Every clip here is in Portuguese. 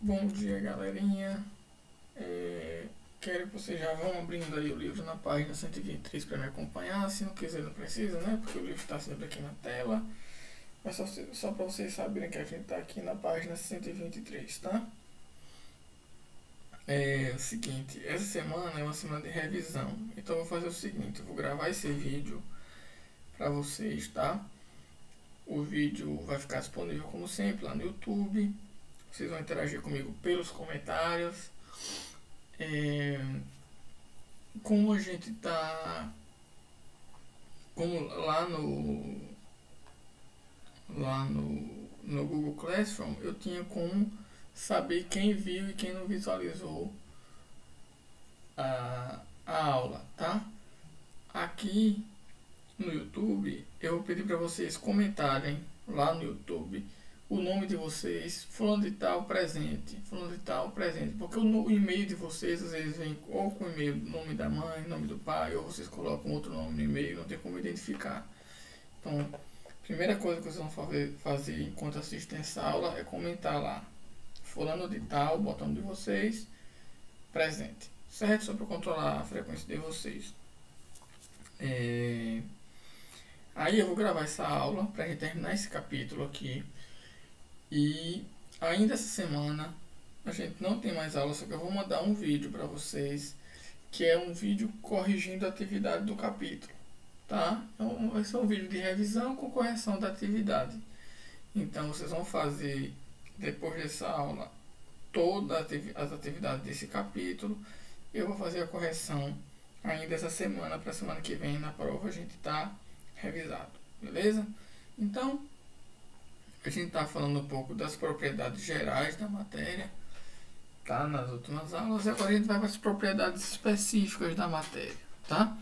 Bom dia, galerinha. Quero que vocês já vão abrindo aí o livro na página 123 para me acompanhar. Se não quiser, não precisa, né? Porque o livro está sempre aqui na tela. Mas só para vocês saberem que a gente está aqui na página 123, tá? É o seguinte, essa semana é uma semana de revisão. Então eu vou fazer o seguinte, eu vou gravar esse vídeo para vocês, tá? O vídeo vai ficar disponível como sempre lá no YouTube. Vocês vão interagir comigo pelos comentários. Como a gente tá, como lá no Google Classroom, eu tinha como saber quem viu e quem não visualizou a aula, tá? Aqui no YouTube eu vou pedir para vocês comentarem lá no YouTube o nome de vocês, fulano de tal presente, porque o e-mail de vocês às vezes vem ou com o e-mail, nome da mãe, nome do pai, ou vocês colocam outro nome no e-mail, não tem como identificar. Então, primeira coisa que vocês vão fazer enquanto assistem essa aula é comentar lá, fulano de tal, bota o nome de vocês, presente, certo? Só para controlar a frequência de vocês. Aí eu vou gravar essa aula para gente terminar esse capítulo aqui. E ainda essa semana a gente não tem mais aula, só que eu vou mandar um vídeo para vocês, que é um vídeo corrigindo a atividade do capítulo, tá? Então vai ser um vídeo de revisão com correção da atividade. Então vocês vão fazer, depois dessa aula, todas as atividades desse capítulo. Eu vou fazer a correção ainda essa semana, para a semana que vem na prova a gente tá revisado, beleza? Então, a gente está falando um pouco das propriedades gerais da matéria, tá? Nas últimas aulas, e agora a gente vai para as propriedades específicas da matéria, tá?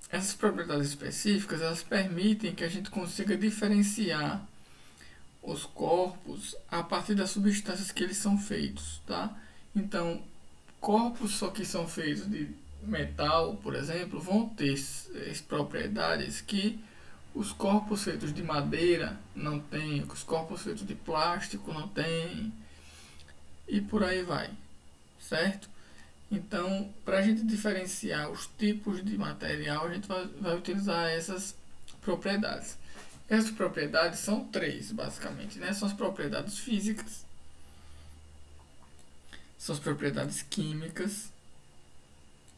Essas propriedades específicas, elas permitem que a gente consiga diferenciar os corpos a partir das substâncias que eles são feitos, tá? Então, corpos só que são feitos de metal, por exemplo, vão ter propriedades que os corpos feitos de madeira não têm, os corpos feitos de plástico não têm, e por aí vai, certo? Então, para a gente diferenciar os tipos de material, a gente vai utilizar essas propriedades. Essas propriedades são três, basicamente, né? São as propriedades físicas, são as propriedades químicas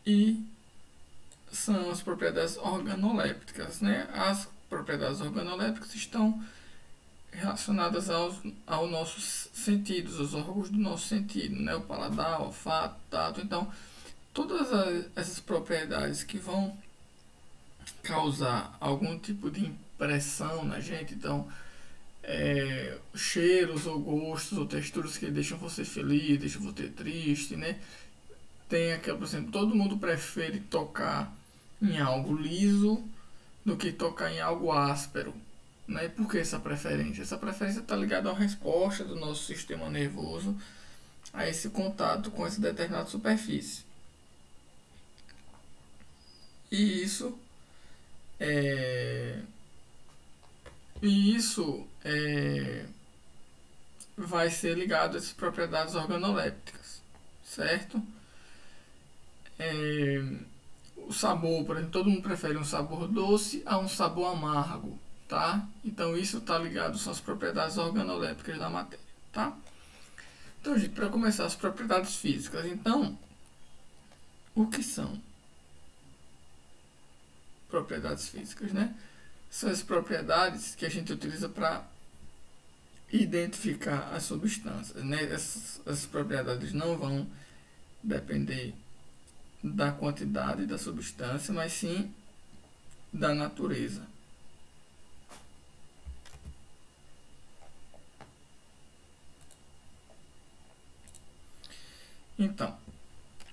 e são as propriedades organolépticas, né? As propriedades organolépticas estão relacionadas aos nossos sentidos, aos órgãos do nosso sentido, né? O paladar, o olfato, tato. Então, todas essas propriedades que vão causar algum tipo de impressão na gente, então, cheiros ou gostos ou texturas que deixam você feliz, deixam você triste, né? Tem aquela, por exemplo, todo mundo prefere tocar em algo liso do que tocar em algo áspero, né? Por que essa preferência? Essa preferência está ligada à resposta do nosso sistema nervoso a esse contato com essa determinada superfície. E isso vai ser ligado a essas propriedades organolépticas, certo? O sabor, por exemplo, todo mundo prefere um sabor doce a um sabor amargo, tá? Então isso está ligado às propriedades organolépticas da matéria, tá? Então, gente, para começar, as propriedades físicas. Então, o que são propriedades físicas, né? São as propriedades que a gente utiliza para identificar as substâncias, né? Essas propriedades não vão depender da quantidade da substância, mas sim da natureza. Então,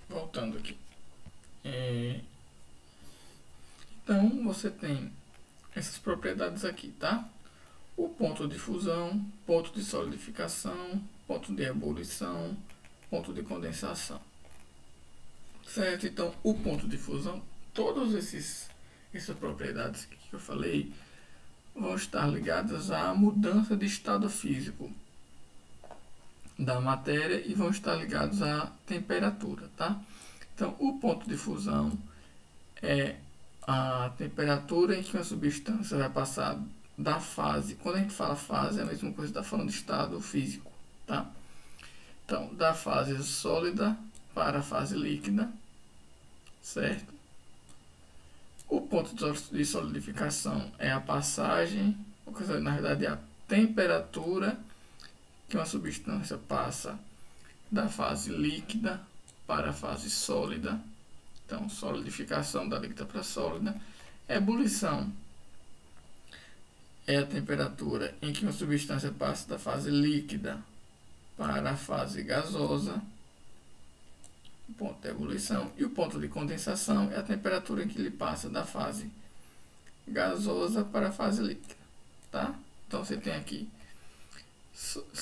voltando aqui. Então, você tem essas propriedades aqui, tá? O ponto de fusão, ponto de solidificação, ponto de ebulição, ponto de condensação. Certo? Então, o ponto de fusão, todas essas propriedades que eu falei, vão estar ligadas à mudança de estado físico da matéria e vão estar ligados à temperatura, tá? Então, o ponto de fusão é a temperatura em que uma substância vai passar da fase. Quando a gente fala fase, é a mesma coisa que está falando de estado físico, tá? Então, da fase sólida para a fase líquida, certo? O ponto de solidificação é a passagem, na verdade é a temperatura que uma substância passa da fase líquida para a fase sólida. Então, solidificação da líquida para a sólida. Ebulição é a temperatura em que uma substância passa da fase líquida para a fase gasosa. O ponto de ebulição. E o ponto de condensação é a temperatura em que ele passa da fase gasosa para a fase líquida, tá? Então, você tem aqui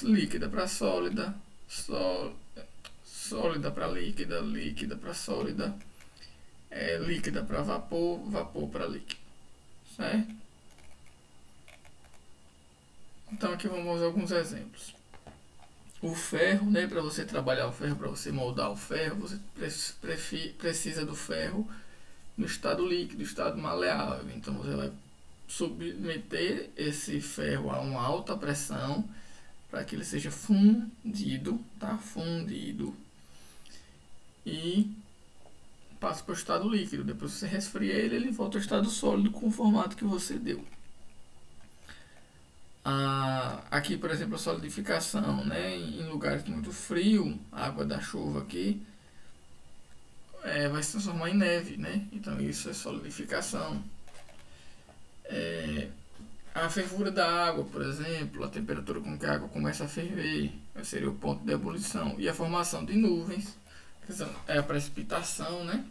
líquida para sólida, sólida para líquida, líquida para sólida, líquida para vapor, vapor para líquido, certo? Então aqui vamos ver alguns exemplos. O ferro, né, para você trabalhar o ferro, para você moldar o ferro, você precisa do ferro no estado líquido, estado maleável. Então você vai submeter esse ferro a uma alta pressão para que ele seja fundido, tá? Fundido. E passa para o estado líquido. Depois você resfria ele, ele volta ao estado sólido com o formato que você deu. Aqui, por exemplo, a solidificação, né? Em lugares muito frio, a água da chuva aqui vai se transformar em neve, né? Então isso é solidificação. A fervura da água, por exemplo, a temperatura com que a água começa a ferver, seria o ponto de ebulição. E a formação de nuvens, é a precipitação, né?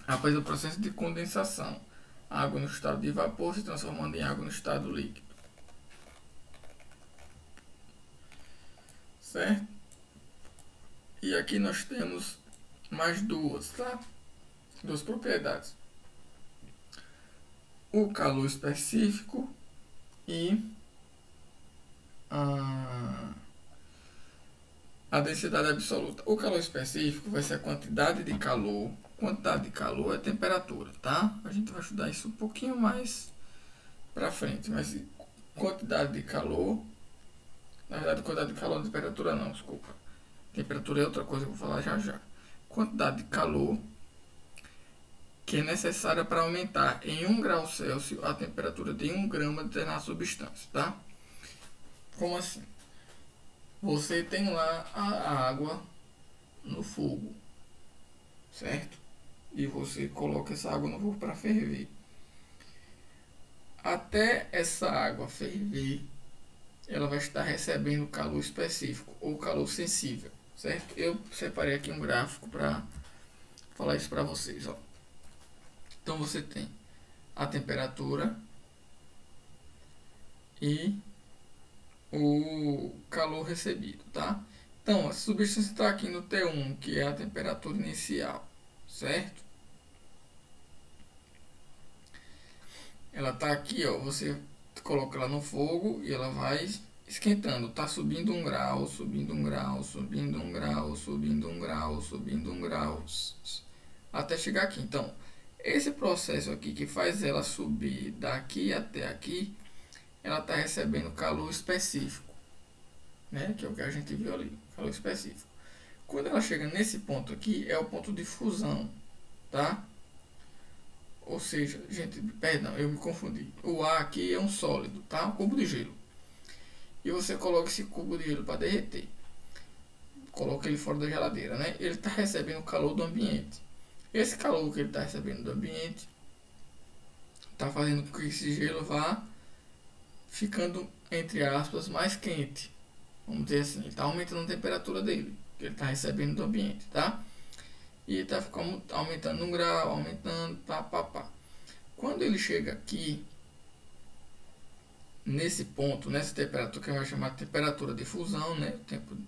Após o processo de condensação, a água no estado de vapor se transformando em água no estado líquido. Certo? E aqui nós temos mais duas, tá? Duas propriedades. O calor específico e a densidade absoluta. O calor específico vai ser a quantidade de calor. Quantidade de calor é temperatura, tá? A gente vai estudar isso um pouquinho mais pra frente, mas quantidade de calor, na verdade quantidade de calor, temperatura não, desculpa. Temperatura é outra coisa que eu vou falar já já. Quantidade de calor que é necessária para aumentar em 1 grau Celsius a temperatura de 1 grama de determinada substância, tá? Como assim? Você tem lá a água no fogo, certo? E você coloca essa água no fogo para ferver. Até essa água ferver, ela vai estar recebendo calor específico ou calor sensível, certo? Eu separei aqui um gráfico para falar isso para vocês, ó. Então você tem a temperatura e o calor recebido, tá? Então a substância está aqui no T1, que é a temperatura inicial, certo? Ela está aqui, ó. Você coloca ela no fogo e ela vai esquentando. Tá subindo 1 grau, subindo 1 grau, subindo 1 grau, subindo 1 grau, subindo 1 grau, até chegar aqui. Então esse processo aqui que faz ela subir daqui até aqui, ela está recebendo calor específico, né? Que é o que a gente viu ali, calor específico. Quando ela chega nesse ponto aqui, é o ponto de fusão, tá? Ou seja, gente, perdão, eu me confundi. O A aqui é um sólido, tá? Um cubo de gelo. E você coloca esse cubo de gelo para derreter. Coloca ele fora da geladeira, né? Ele está recebendo calor do ambiente. Esse calor que ele está recebendo do ambiente está fazendo com que esse gelo vá ficando, entre aspas, mais quente. Vamos dizer assim, ele está aumentando a temperatura dele, que ele está recebendo do ambiente, tá? E está aumentando 1 grau, aumentando, pá. Quando ele chega aqui, nesse ponto, nessa temperatura que a gente vai chamar de temperatura de fusão, né?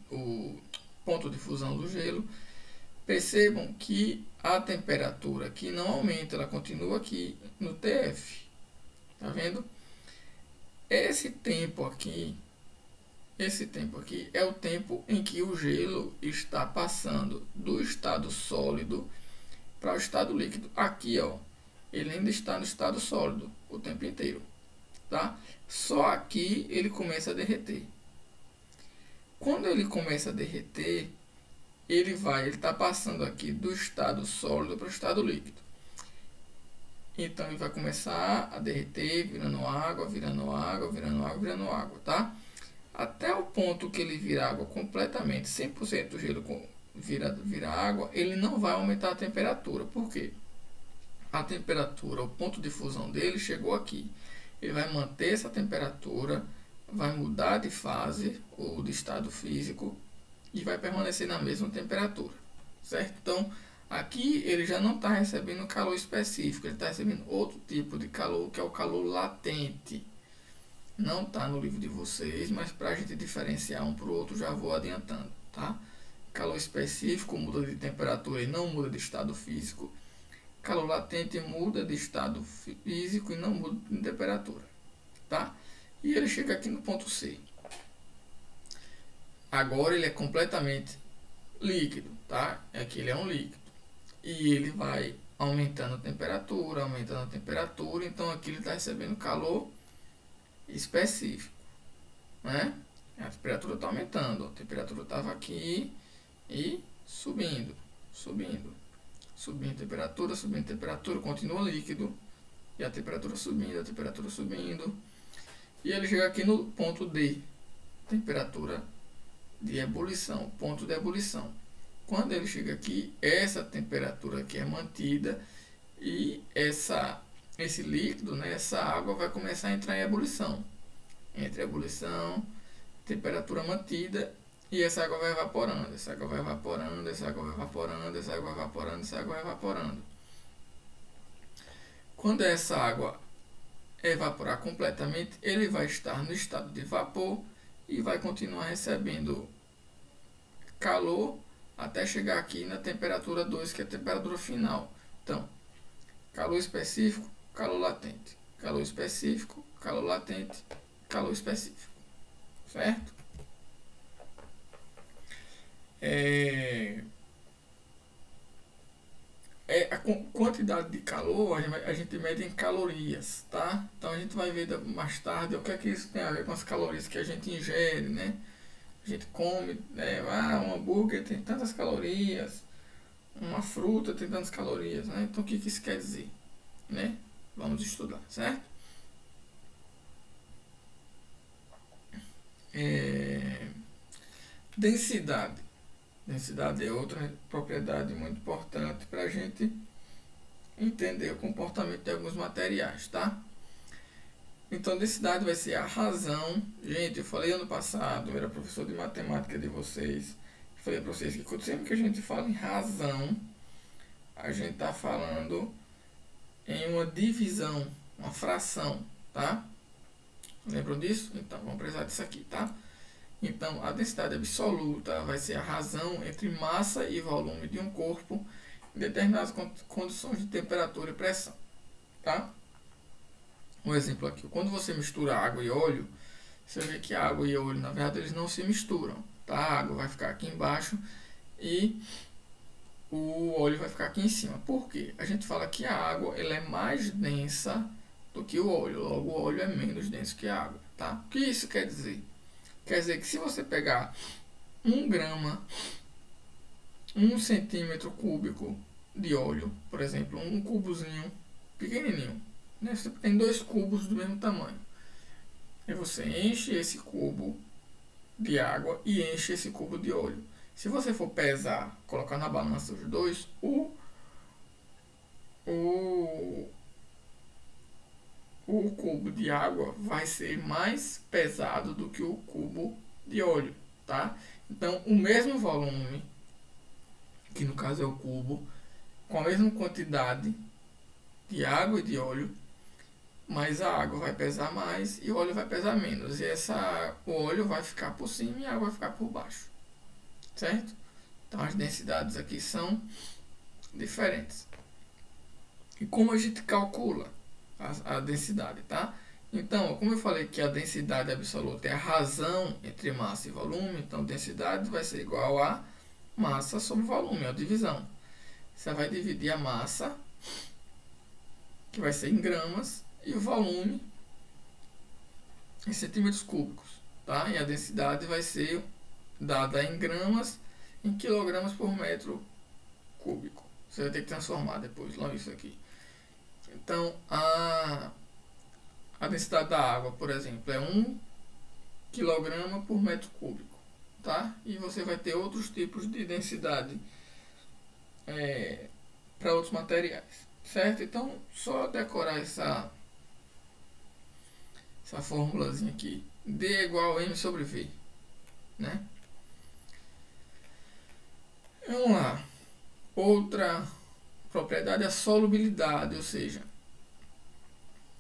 O ponto de fusão do gelo, percebam que a temperatura aqui não aumenta, ela continua aqui no TF, tá vendo? esse tempo aqui é o tempo em que o gelo está passando do estado sólido para o estado líquido. Aqui, ó, ele ainda está no estado sólido o tempo inteiro, tá? Só aqui ele começa a derreter. Quando ele começa a derreter, ele está passando aqui do estado sólido para o estado líquido. Então ele vai começar a derreter, virando água, virando água, virando água, virando água, tá? Até o ponto que ele vira água completamente, 100% do gelo vira água, ele não vai aumentar a temperatura. Por quê? A temperatura, o ponto de fusão dele chegou aqui. Ele vai manter essa temperatura, vai mudar de fase ou de estado físico e vai permanecer na mesma temperatura, certo? Então, aqui ele já não está recebendo calor específico, ele está recebendo outro tipo de calor, que é o calor latente. Não está no livro de vocês, mas para a gente diferenciar um para o outro, já vou adiantando, tá? Calor específico muda de temperatura e não muda de estado físico. Calor latente muda de estado físico e não muda de temperatura, tá? E ele chega aqui no ponto C. Agora ele é completamente líquido, tá? Aqui ele é um líquido. E ele vai aumentando a temperatura, então aqui ele está recebendo calor específico, né? A temperatura está aumentando, a temperatura estava aqui e subindo, subindo a temperatura, continua líquido, e a temperatura subindo, e ele chega aqui no ponto D, temperatura de ebulição, ponto de ebulição. Quando ele chega aqui, essa temperatura aqui é mantida e esse líquido, né, essa água vai começar a entrar em ebulição. Entre ebulição, temperatura mantida, e essa água vai evaporando, essa água vai evaporando, essa água vai evaporando, essa água vai evaporando, essa água vai evaporando. Quando essa água evaporar completamente, ele vai estar no estado de vapor e vai continuar recebendo calor até chegar aqui na temperatura 2, que é a temperatura final. Então, calor específico, calor latente. Calor específico, calor latente, calor específico. Certo? A quantidade de calor a gente mede em calorias, tá? Então a gente vai ver mais tarde o que é que isso tem a ver com as calorias que a gente ingere, né? A gente come, né? Um hambúrguer tem tantas calorias, uma fruta tem tantas calorias, né? Então o que isso quer dizer, né? Vamos estudar, certo? Densidade. Densidade é outra propriedade muito importante para a gente entender o comportamento de alguns materiais, tá? Então, densidade vai ser a razão. Gente, eu falei ano passado, eu era professor de matemática de vocês, falei para vocês que sempre que a gente fala em razão, a gente está falando em uma divisão, uma fração, tá? Lembram disso? Então, vamos precisar disso aqui, tá? Então, a densidade absoluta vai ser a razão entre massa e volume de um corpo em determinadas condições de temperatura e pressão, tá? Um exemplo aqui, quando você mistura água e óleo, você vê que a água e óleo, na verdade, eles não se misturam, tá? A água vai ficar aqui embaixo e o óleo vai ficar aqui em cima. Por quê? A gente fala que a água ela é mais densa do que o óleo, logo o óleo é menos denso que a água, tá? O que isso quer dizer? Quer dizer que se você pegar 1 grama, 1 centímetro cúbico de óleo, por exemplo, um cubozinho pequenininho, né? Você tem 2 cubos do mesmo tamanho. E você enche esse cubo de água e enche esse cubo de óleo. Se você for pesar, colocar na balança os dois, o cubo de água vai ser mais pesado do que o cubo de óleo, tá? Então, o mesmo volume, que no caso é o cubo, com a mesma quantidade de água e de óleo, mas a água vai pesar mais e o óleo vai pesar menos. E o óleo vai ficar por cima e a água vai ficar por baixo, certo? Então, as densidades aqui são diferentes. E como a gente calcula a densidade, tá? Então, como eu falei que a densidade absoluta é a razão entre massa e volume, então densidade vai ser igual a massa sobre volume, é a divisão. Você vai dividir a massa, que vai ser em gramas, e o volume em centímetros cúbicos, tá? E a densidade vai ser dada em gramas, em quilogramas por metro cúbico. Você vai ter que transformar depois, logo isso aqui. Então, a densidade da água, por exemplo, é 1 quilograma por metro cúbico, tá? E você vai ter outros tipos de densidade para outros materiais, certo? Então, só decorar essa formulazinha aqui. D é igual a M sobre V, né? Vamos lá. Outra propriedade é a solubilidade, ou seja,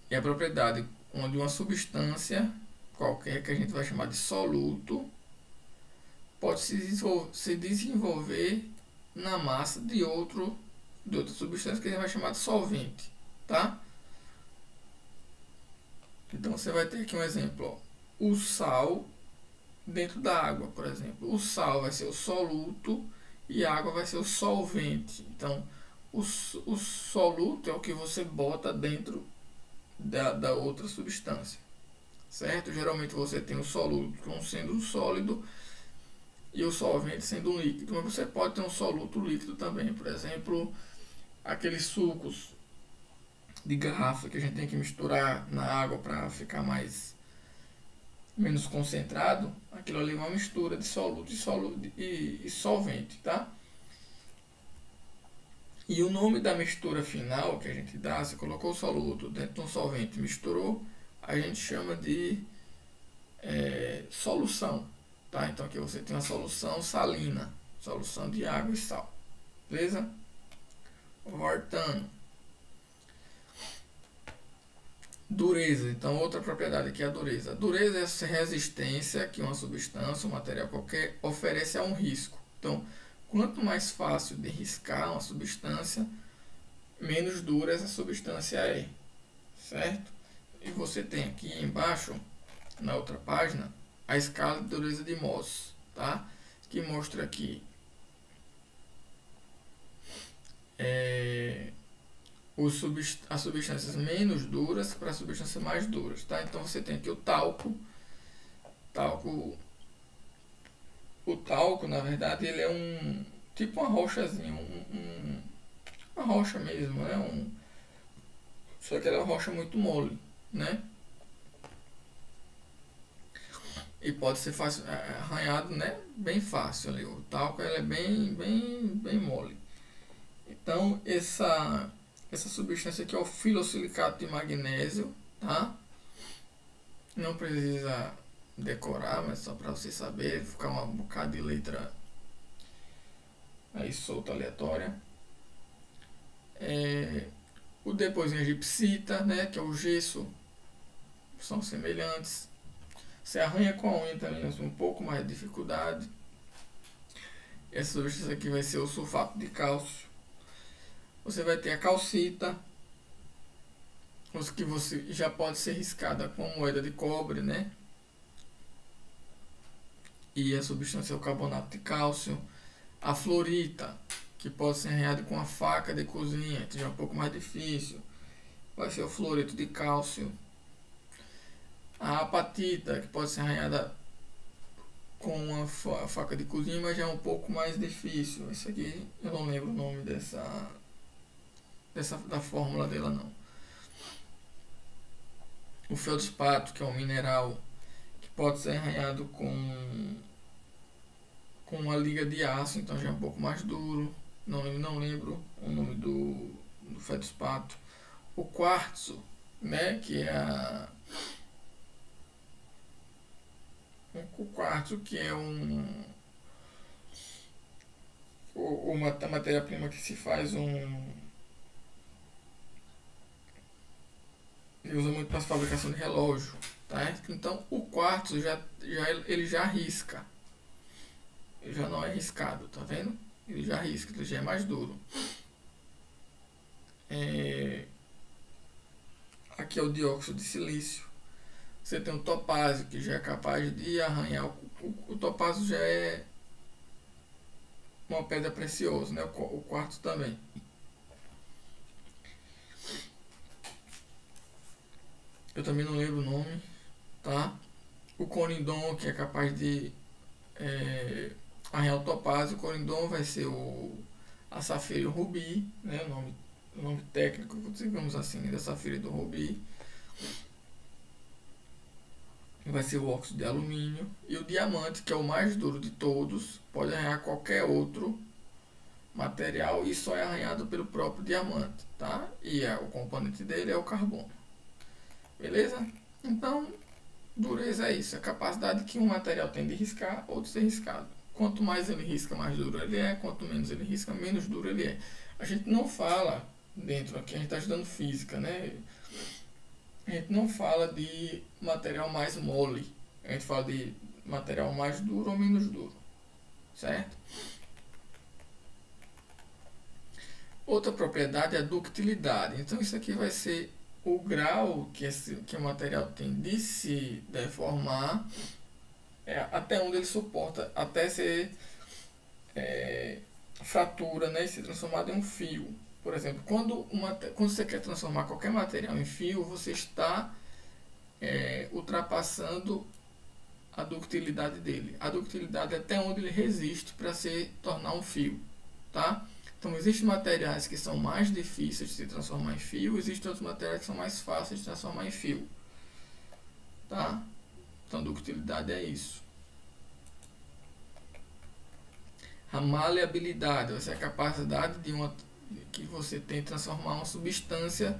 é a propriedade onde uma substância qualquer, que a gente vai chamar de soluto, pode se desenvolver na massa de outra substância que a gente vai chamar de solvente, tá? Então você vai ter aqui um exemplo, ó. O sal dentro da água, por exemplo. O sal vai ser o soluto e a água vai ser o solvente. Então, o soluto é o que você bota dentro da outra substância, certo? Geralmente você tem o soluto sendo um sólido e o solvente sendo um líquido, mas você pode ter um soluto líquido também, por exemplo, aqueles sucos de garrafa que a gente tem que misturar na água para ficar menos concentrado. Aquilo ali é uma mistura de soluto e solvente, tá? E o nome da mistura final que a gente dá, você colocou o soluto dentro de um solvente, misturou, a gente chama de solução, tá? Então aqui você tem uma solução salina, solução de água e sal, beleza? Voltando. Dureza, então outra propriedade aqui é a dureza. A dureza é essa resistência que uma substância, um material qualquer, oferece a um risco. Então, quanto mais fácil de riscar uma substância, menos dura essa substância é, certo? E você tem aqui embaixo, na outra página, a escala de dureza de Mohs, tá? Que mostra aqui as substâncias menos duras para as substâncias mais duras, tá? Então você tem aqui o talco. O talco, na verdade, ele é tipo uma rochazinha, uma rocha mesmo, né? Só que ela é uma rocha muito mole, né? E pode ser fácil, arranhado, né? Bem fácil ali. O talco ele é bem mole. Então essa substância aqui é o filosilicato de magnésio, tá? Não precisa decorar, mas só para você saber, ficar um bocado de letra aí solta, aleatória. O depois em gipsita, né, que é o gesso, são semelhantes. Você arranha com a unha também, um pouco mais de dificuldade. Essa substância aqui vai ser o sulfato de cálcio. Você vai ter a calcita, que você já pode ser riscada com moeda de cobre, né? E a substância é o carbonato de cálcio. A fluorita, que pode ser arranhada com a faca de cozinha, que já é um pouco mais difícil, vai ser o fluoreto de cálcio. A apatita, que pode ser arranhada com a faca de cozinha, mas já é um pouco mais difícil. Isso aqui eu não lembro o nome da fórmula dela não. O feldspato, que é um mineral que pode ser arranhado com uma liga de aço, então já é um pouco mais duro. Não lembro o nome do feldspato. O quartzo, né, que é o quartzo, que é uma matéria-prima que se faz ele usa muito para fabricação de relógio, tá? Então o quartzo ele já risca, ele já não é riscado, tá vendo? Ele já risca, ele já é mais duro. Aqui é o dióxido de silício, Você tem o topázio, que já é capaz de arranhar. O topázio já é uma pedra preciosa, né? O quartzo também. Eu também não lembro o nome, tá? O corindon, que é capaz de arranhar o topázio. O corindon vai ser a safira e o rubi, né? O nome técnico, digamos assim, da safira e do rubi. Vai ser o óxido de alumínio. E o diamante, que é o mais duro de todos, pode arranhar qualquer outro material e só é arranhado pelo próprio diamante, tá? E o componente dele é o carbono. Beleza? Então, dureza é isso, a capacidade que um material tem de riscar ou de ser riscado. Quanto mais ele risca, mais duro ele é. Quanto menos ele risca, menos duro ele é. A gente não fala dentro aqui, a gente está estudando física, né? A gente não fala de material mais mole, a gente fala de material mais duro ou menos duro, certo? Outra propriedade é a ductilidade. Então isso aqui vai ser o grau que o material tem de se deformar, até onde ele suporta, até ser fratura, né, e ser transformado em um fio. Por exemplo, quando você quer transformar qualquer material em fio, você está ultrapassando a ductilidade dele. A ductilidade é até onde ele resiste para se tornar um fio, tá? Então, existem materiais que são mais difíceis de se transformar em fio, existem outros materiais que são mais fáceis de transformar em fio, tá? Então, ductilidade é isso. A maleabilidade vai ser a capacidade que você tem de transformar uma substância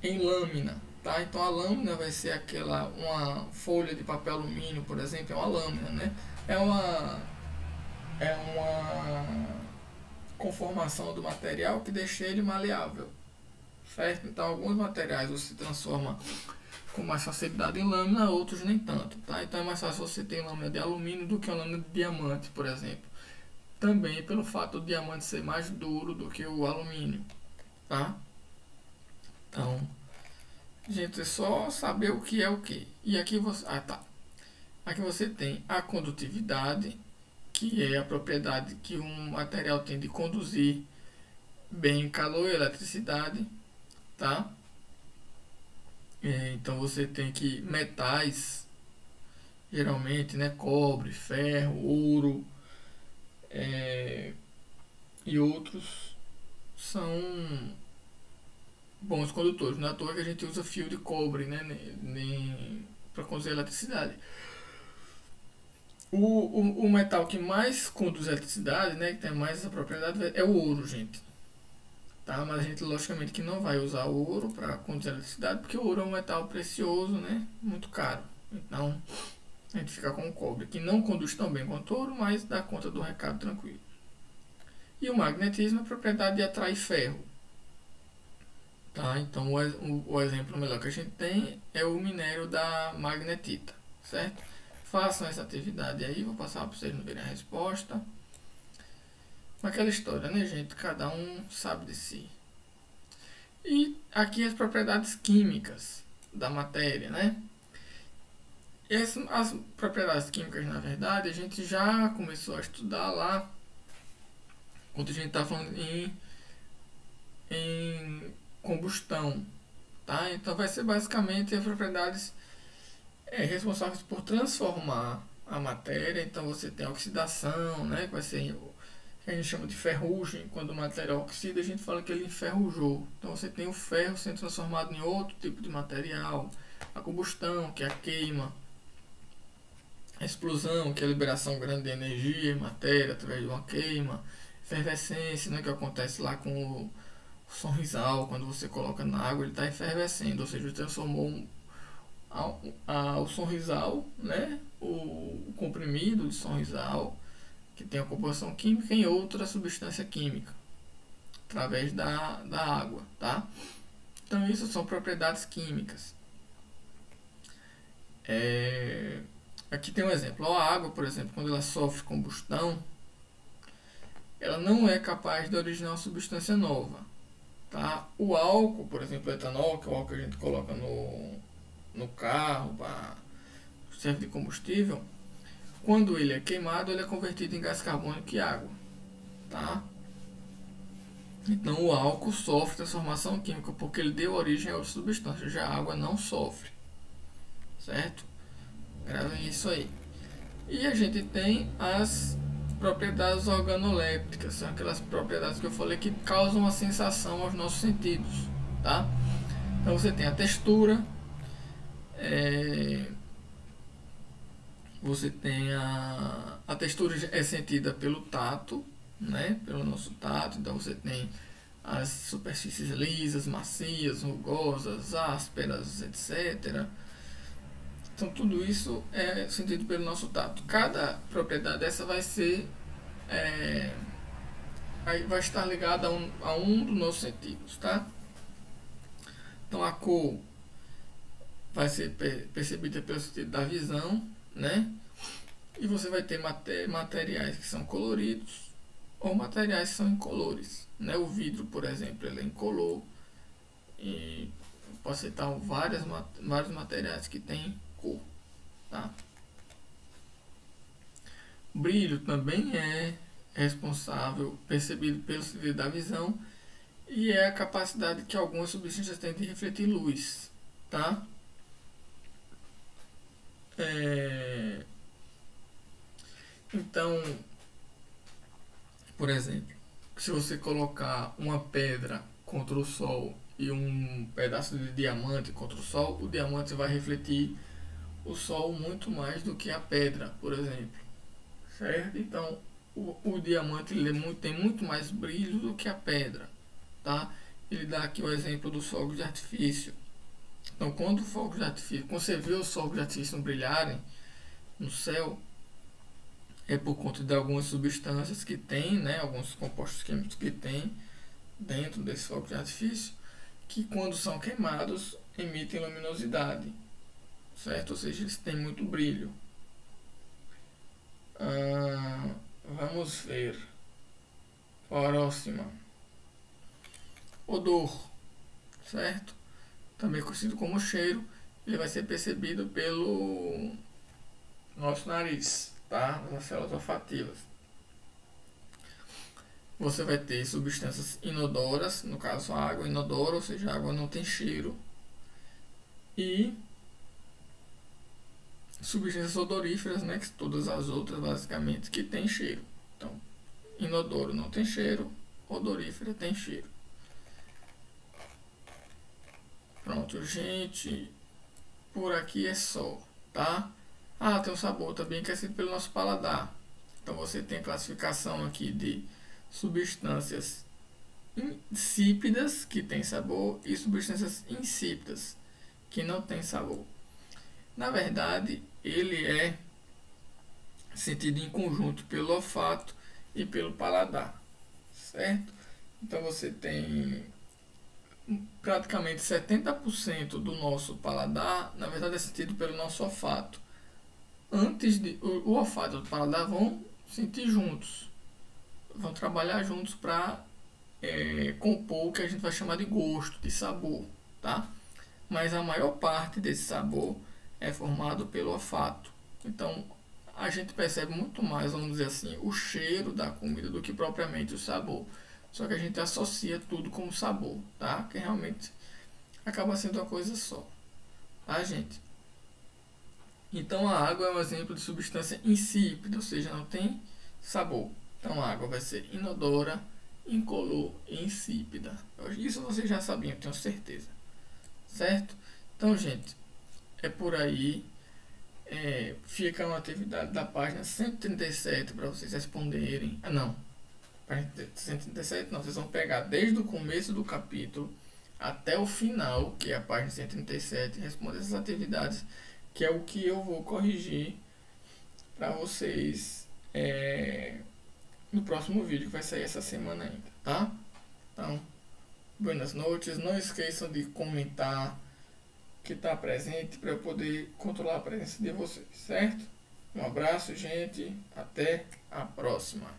em lâmina, tá? Então a lâmina vai ser uma folha de papel alumínio, por exemplo, é uma lâmina, né? É uma conformação do material que deixa ele maleável, certo? Então alguns materiais você transforma com mais facilidade em lâmina, outros nem tanto, tá? Então é mais fácil você ter lâmina de alumínio do que uma lâmina de diamante, por exemplo. Também pelo fato do diamante ser mais duro do que o alumínio, tá? Então, gente, é só saber o que é o que. E aqui você, aqui você tem a condutividade, que é a propriedade que um material tem de conduzir bem calor e eletricidade, tá? Então você tem que metais, geralmente, né, cobre, ferro, ouro, e outros são bons condutores. Não é à toa que a gente usa fio de cobre, né, para conduzir eletricidade. O metal que mais conduz eletricidade, né, que tem mais essa propriedade, é o ouro, gente. Tá? Mas a gente, logicamente, que não vai usar o ouro para conduzir eletricidade, porque o ouro é um metal precioso, né, muito caro. Então, a gente fica com o cobre, que não conduz tão bem quanto o ouro, mas dá conta do recado tranquilo. E o magnetismo é a propriedade de atrair ferro. Tá? Então, o exemplo melhor que a gente tem é o minério da magnetita, certo? Façam essa atividade aí, vou passar para vocês não verem a resposta. Aquela história, né, gente? Cada um sabe de si. E aqui as propriedades químicas da matéria, né? As propriedades químicas, na verdade, a gente já começou a estudar lá quando a gente está falando em combustão, tá? Então vai ser basicamente as propriedades responsáveis por transformar a matéria. Então você tem a oxidação, né? Que vai ser o que a gente chama de ferrugem. Quando o material oxida, a gente fala que ele enferrujou. Então você tem o ferro sendo transformado em outro tipo de material. A combustão, que é a queima. A explosão, que é a liberação grande de energia em matéria através de uma queima. Efervescência, né, que acontece lá com o sonrisal. Quando você coloca na água, ele está efervescendo, ou seja, transformou o sonrisal, né, o comprimido de sonrisal, que tem a composição química, em outra substância química, através da água, tá? Então isso são propriedades químicas. Aqui tem um exemplo. A água, por exemplo, quando ela sofre combustão, ela não é capaz de originar uma substância nova, tá? O álcool, por exemplo, o etanol, que é o álcool que a gente coloca no carro, serve de combustível, quando ele é queimado, ele é convertido em gás carbônico e água, tá? Então o álcool sofre transformação química porque ele deu origem a outras substâncias, já a água não sofre, certo? Gravem isso aí. E a gente tem as propriedades organolépticas, são aquelas propriedades que eu falei que causam uma sensação aos nossos sentidos, tá? Então você tem a textura, você tem a textura é sentida pelo tato, né? Pelo nosso tato, então você tem as superfícies lisas, macias, rugosas, ásperas, etc. Então tudo isso é sentido pelo nosso tato. Cada propriedade dessa vai ser aí vai estar ligada a um dos nossos sentidos, tá? Então a cor vai ser percebida pelo sentido da visão, né? E você vai ter materiais que são coloridos ou materiais que são incolores, né? O vidro, por exemplo, ele é incolor e posso citar vários materiais que têm cor, tá? Brilho também é responsável, percebido pelo sentido da visão, e é a capacidade que algumas substâncias têm de refletir luz, tá? Então, por exemplo, se você colocar uma pedra contra o sol e um pedaço de diamante contra o sol, o diamante vai refletir o sol muito mais do que a pedra, por exemplo, certo? Então, o diamante tem muito mais brilho do que a pedra, tá? Ele dá aqui o exemplo dos fogos de artifício. Então, quando você vê os fogos de artifício brilharem no céu, é por conta de algumas substâncias que tem, né, alguns compostos químicos que tem dentro desse fogo de artifício, que quando são queimados emitem luminosidade, certo? Ou seja, eles têm muito brilho. Vamos ver. Próxima. Odor, certo? Também conhecido como cheiro, ele vai ser percebido pelo nosso nariz, tá? Nas células olfativas. Você vai ter substâncias inodoras, no caso a água inodora, ou seja, a água não tem cheiro, e substâncias odoríferas, né, que todas as outras basicamente que tem cheiro. Então, inodoro não tem cheiro, odorífera tem cheiro. Pronto, gente, por aqui é só, tá? Tem o sabor também que é sentido pelo nosso paladar. Então você tem a classificação aqui de substâncias insípidas que tem sabor e substâncias insípidas que não tem sabor. Na verdade, ele é sentido em conjunto pelo olfato e pelo paladar, certo? Então você tem praticamente 70% do nosso paladar, na verdade é sentido pelo nosso olfato. O olfato e o paladar vão sentir juntos, vão trabalhar juntos para compor o que a gente vai chamar de gosto, de sabor, tá? Mas a maior parte desse sabor é formado pelo olfato. Então a gente percebe muito mais, vamos dizer assim, o cheiro da comida do que propriamente o sabor. Só que a gente associa tudo como sabor, tá? Que realmente acaba sendo uma coisa só, tá, gente? Então a água é um exemplo de substância insípida, ou seja, não tem sabor. Então a água vai ser inodora, incolor e insípida. Isso vocês já sabiam, tenho certeza. Certo? Então, gente, é por aí. Fica uma atividade da página 137 para vocês responderem. Não, página 137 não, vocês vão pegar desde o começo do capítulo até o final, que é a página 137, e responder essas atividades, que é o que eu vou corrigir para vocês no próximo vídeo que vai sair essa semana ainda, tá? Então, buenas noites, não esqueçam de comentar que está presente para eu poder controlar a presença de vocês, certo? Um abraço, gente, até a próxima.